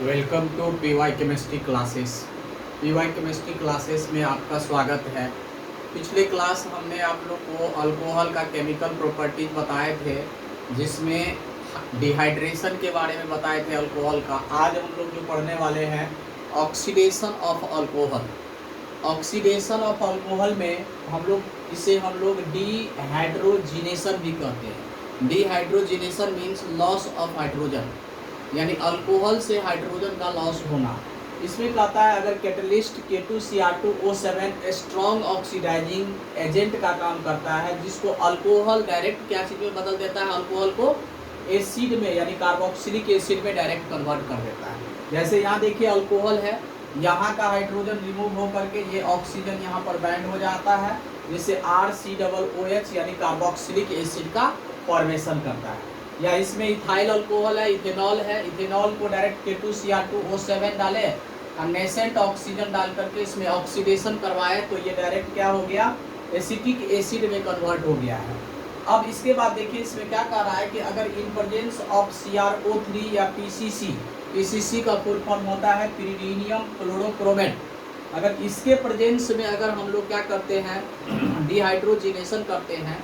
Welcome to PY chemistry classes. PY chemistry classes में आपका स्वागत है। पिछले क्लास हमने आप लोग को अल्कोहल का केमिकल प्रॉपर्टीज बताए थे, जिसमें डिहाइड्रेशन के बारे में बताए थे अल्कोहल का। आज हम लोग जो पढ़ने वाले हैं oxidation of alcohol. Oxidation of alcohol में हम लोग डिहाइड्रोजिनेशन भी कहते हैं। Dehydrogenation means loss of hydrogen, यानी अल्कोहल से हाइड्रोजन का लॉस होना। इसमें कहता है अगर catalyst K2Cr2O7 strong oxidising agent का काम करता है, जिसको अल्कोहल डायरेक्ट क्या चीज़ में बदल देता है, अल्कोहल को एसिड में यानी कार्बोक्सिलिक एसिड में डायरेक्ट कन्वर्ट कर देता है। जैसे यहाँ देखिए अल्कोहल है, यहाँ का हाइड्रोजन रिमूव हो करके ये ऑक्सीजन यहाँ पर बैंड हो जाता है, जिससे RCOOH यानी कार्बोक्सिलिक एसिड का फॉर्मेशन करता है। या इसमें इथाइल अल्कोहल है, इथेनॉल है। इथेनॉल को डायरेक्ट K2Cr2O7 डाले और नेसेंट ऑक्सीजन डाल करके इसमें ऑक्सीडेशन करवाए तो ये डायरेक्ट क्या हो गया, एसिटिक एसिड में कन्वर्ट हो गया है। अब इसके बाद देखिए इसमें क्या कह रहा है कि अगर इन प्रेजेंस ऑफ CrO3 या PCC का फुल फॉर्म होता है पिरिडीनियम क्लोरोक्रोमेट, अगर इसके प्रेजेंस में अगर हम लोग क्या करते हैं डिहाइड्रोजिनेशन करते हैं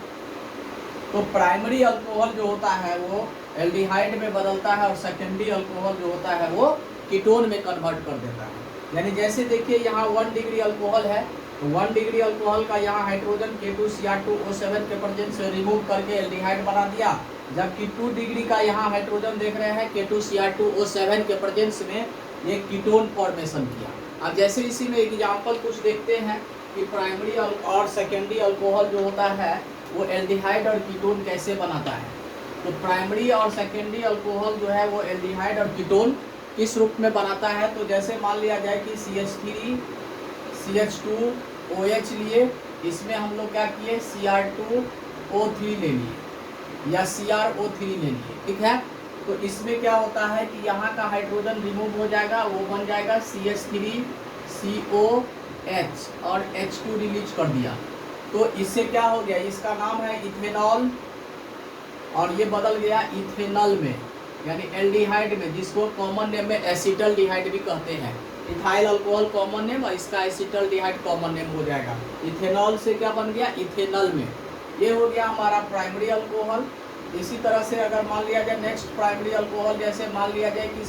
तो प्राइमरी अल्कोहल जो होता है वो एल्डिहाइड में बदलता है और सेकेंडरी अल्कोहल जो होता है वो कीटोन में कन्वर्ट कर देता है। यानी जैसे देखिए यहाँ 1 डिग्री अल्कोहल है, तो 1 डिग्री अल्कोहल का यहाँ हाइड्रोजन K2Cr2O7 के प्रेजेंस से रिमूव करके एल्डिहाइड बना दिया, जबकि 2 डिग्री का यहाँ हाइड्रोजन देख रहे हैं K2Cr2O7 के प्रेजेंस में ये कीटोन फॉर्मेशन किया। अब जैसे इसी में एग्जाम्पल कुछ देखते हैं कि प्राइमरी और सेकेंडरी अल्कोहल जो होता है वो एल्डिहाइड और कीटोन कैसे बनाता है। तो प्राइमरी और सेकेंडरी अल्कोहल जो है वो एल्डिहाइड और कीटोन किस रूप में बनाता है, तो जैसे मान लिया जाए कि CH3 CH2OH लिए, इसमें हम लोग क्या किए Cr2O3 ले लिए या CrO3 ले लिए, ठीक है। तो इसमें क्या होता है कि यहाँ का हाइड्रोजन रिमूव हो जाएगा, वो बन जाएगा CH3COH और H2 रिलीज कर दिया। तो इससे क्या हो गया, इसका नाम है इथेनॉल और ये बदल गया इथेनॉल में यानी एल्डिहाइड में, जिसको कॉमन नेम में एसिटल्डिहाइड भी कहते हैं। इथाइल अल्कोहल कॉमन नेम और इसका एसिटल्डिहाइड कॉमन नेम हो जाएगा। इथेनॉल से क्या बन गया, इथेनॉल में। ये हो गया हमारा प्राइमरी अल्कोहल। इसी तरह से अगर मान लिया जाए नेक्स्ट प्राइमरी अल्कोहल, जैसे मान लिया जाए कि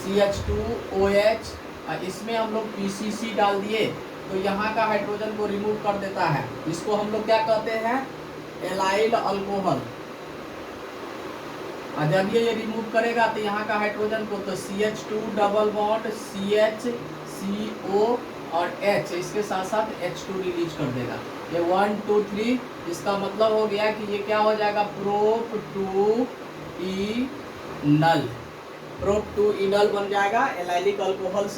CH2OH, इसमें हम लोग PCC डाल दिए तो यहाँ का हाइड्रोजन को रिमूव कर देता है। इसको हम लोग क्या कहते हैं, एलाइल अल्कोहल। और जब ये रिमूव करेगा तो यहाँ का हाइड्रोजन को तो CH2 डबल बॉन्ड CHCO और H, इसके साथ साथ H2 रिलीज कर देगा। ये 1 2 3, इसका मतलब हो गया कि ये क्या हो जाएगा, प्रोप-टू-इनल बन जाएगा एलाइलिक अल्कोहल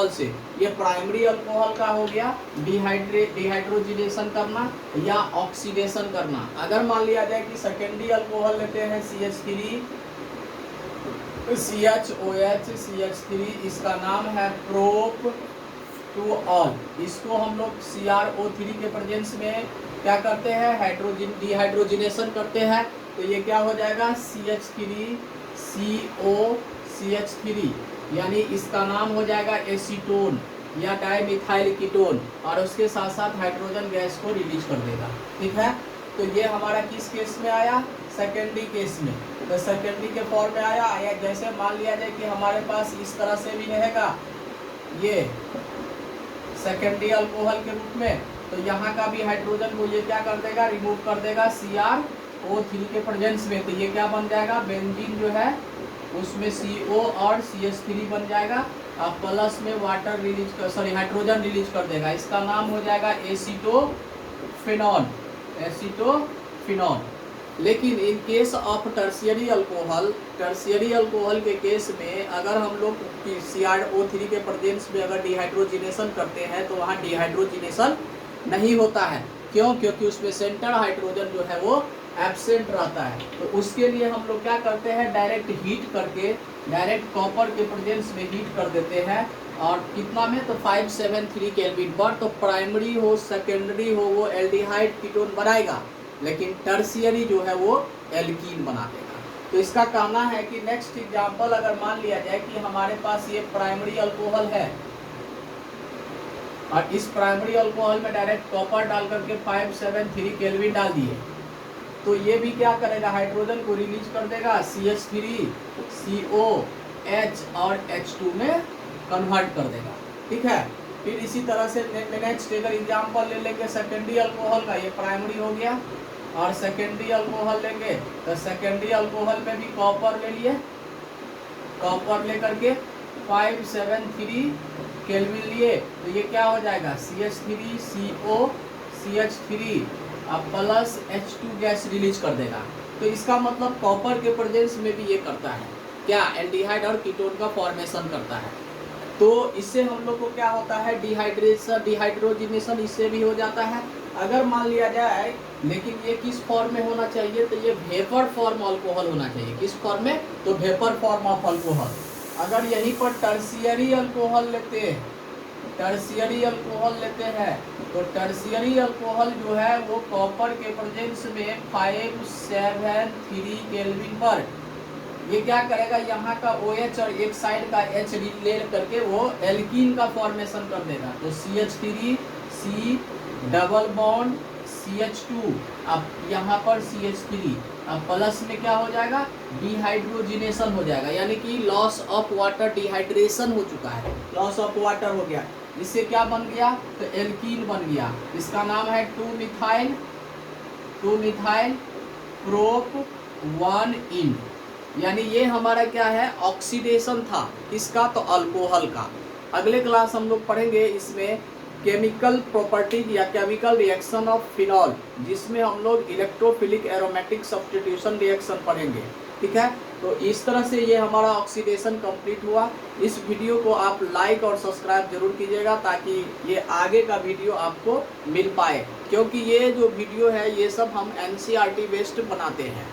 से। ये प्राइमरी अल्कोहल का हो गया डिहाइड्रोजिनेशन करना या ऑक्सीडेशन करना। अगर मान लिया जाए कि सेकेंडरी अल्कोहल लेते हैं CH3CHOH इसका नाम है प्रोप-टू-ऑल। इसको हम लोग CrO3 के प्रेजेंस में क्या करते हैं, डिहाइड्रोजिनेशन करते हैं, तो ये क्या हो जाएगा CH3COCH3, यानी इसका नाम हो जाएगा एसीटोन या डाइमिथाइल कीटोन, और उसके साथ साथ हाइड्रोजन गैस को रिलीज कर देगा, ठीक है। तो ये हमारा किस केस में आया, सेकेंडरी केस में। तो सेकेंडरी के फॉर्म में आया जैसे मान लिया जाए कि हमारे पास इस तरह से भी रहेगा ये सेकेंडरी अल्कोहल के रूप में, तो यहाँ का भी हाइड्रोजन को ये क्या कर देगा, रिमूव कर देगा CrO3 के प्रेजेंस में। तो ये क्या बन जाएगा, बेंजीन जो है उसमें CO और CH3 बन जाएगा और प्लस में हाइड्रोजन रिलीज कर देगा। इसका नाम हो जाएगा एसीटोफिनॉल। लेकिन in case of tertiary alcohol के केस में अगर हम लोग CrO3 के प्रेजेंस में अगर डिहाइड्रोजिनेशन करते हैं तो वहाँ डिहाइड्रोजिनेशन नहीं होता है। क्यों, क्योंकि उसमें सेंटर हाइड्रोजन जो है वो एब्सेंट रहता है। तो उसके लिए हम लोग क्या करते हैं, डायरेक्ट हीट करके डायरेक्ट कॉपर के प्रेजेंस में हीट कर देते हैं, और कितना में, तो 573 केल्विन पर। तो प्राइमरी हो सेकेंडरी हो वो एल्डिहाइड कीटोन बनाएगा, लेकिन टर्शियरी जो है वो एल्कीन बना देगा। तो इसका कहना है कि नेक्स्ट एग्जांपल अगर मान लिया जाए कि हमारे पास ये प्राइमरी अल्कोहल है और इस प्राइमरी अल्कोहल में डायरेक्ट कॉपर डाल करके 573 केल्विन डाल दिए, तो ये भी क्या करेगा, हाइड्रोजन को रिलीज कर देगा, CH3 COH और H2 में कन्वर्ट कर देगा। ठीक है, फिर इसी तरह से नेक्स्ट अगर एग्जांपल ले लेंगे सेकेंडरी अल्कोहल का, ये प्राइमरी हो गया, और सेकेंडरी अल्कोहल लेंगे तो सेकेंडरी अल्कोहल में भी कॉपर ले लिए, कॉपर लेकर के 573 केल्विन लिए, तो ये क्या हो जाएगा, CH3 CO CH3 अब प्लस H2 गैस रिलीज कर देगा। तो इसका मतलब कॉपर के प्रेजेंस में भी ये करता है क्या, एल्डिहाइड और कीटोन का फॉर्मेशन करता है। तो इससे हम लोग को क्या होता है, डिहाइड्रेशन डिहाइड्रोजिनेशन इससे भी हो जाता है। अगर मान लिया जाए, लेकिन ये किस फॉर्म में होना चाहिए, तो ये वेपर फॉर्म अल्कोहल होना चाहिए। किस फॉर्म में, तो वेपर फॉर्म ऑफ अल्कोहल। अगर यहीं पर टर्शियरी अल्कोहल लेते हैं, टर्शियरी अल्कोहल लेते हैं, तो टर्शियरी अल्कोहल जो है वो कॉपर के प्रेजेंस में 573 केल्विन पर ये क्या करेगा, यहाँ का OH और एक साइड का H ले करके वो एल्कीन का फॉर्मेशन कर देगा। तो CH3 C double bond CH2, अब यहाँ पर CH3, अब प्लस में क्या हो जाएगा, डिहाइड्रोजिनेशन हो जाएगा, यानी कि लॉस ऑफ वाटर, डिहाइड्रेशन हो चुका है, लॉस ऑफ वाटर हो गया। इससे क्या बन गया, तो एल्कीन बन गया। इसका नाम है 2 मिथाइल प्रोप 1 इन, यानी ये हमारा क्या है, ऑक्सीडेशन था किसका, तो अल्कोहल का। अगले क्लास हम लोग पढ़ेंगे इसमें केमिकल प्रॉपर्टीज या केमिकल रिएक्शन ऑफ फिनॉल, जिसमें हम लोग इलेक्ट्रोफिलिक एरोमेटिक सब्स्टिट्यूशन रिएक्शन पढ़ेंगे। ठीक है, तो इस तरह से ये हमारा ऑक्सीडेशन कंप्लीट हुआ। इस वीडियो को आप लाइक और सब्सक्राइब जरूर कीजिएगा ताकि ये आगे का वीडियो आपको मिल पाए, क्योंकि ये जो वीडियो है ये सब हम NCERT बेस्ड बनाते हैं।